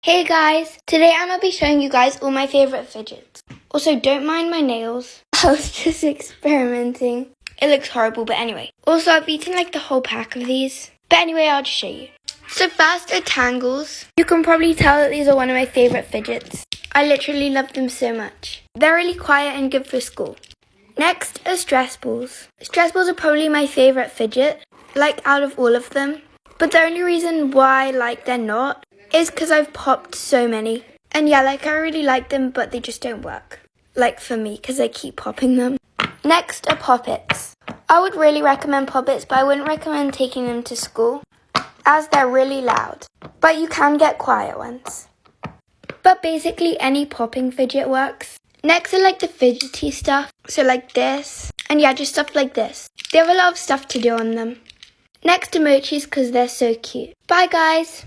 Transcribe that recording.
Hey guys, today I'm going to be showing you guys all my favourite fidgets. Also, don't mind my nails. I was just experimenting. It looks horrible, but anyway. Also, I've eaten like the whole pack of these. But anyway, I'll just show you. So first are tangles. You can probably tell that these are one of my favourite fidgets. I literally love them so much. They're really quiet and good for school. Next are stress balls. Stress balls are probably my favourite fidget, like out of all of them. But the only reason why they're not is because I've popped so many. And yeah, I really like them, but they just don't work. Like for me, because I keep popping them. Next are poppets. I would really recommend poppets, but I wouldn't recommend taking them to school, as they're really loud. But you can get quiet ones. But basically any popping fidget works. Next are the fidgety stuff. So like this. And yeah, just stuff like this. They have a lot of stuff to do on them. Next are mochis because they're so cute. Bye guys!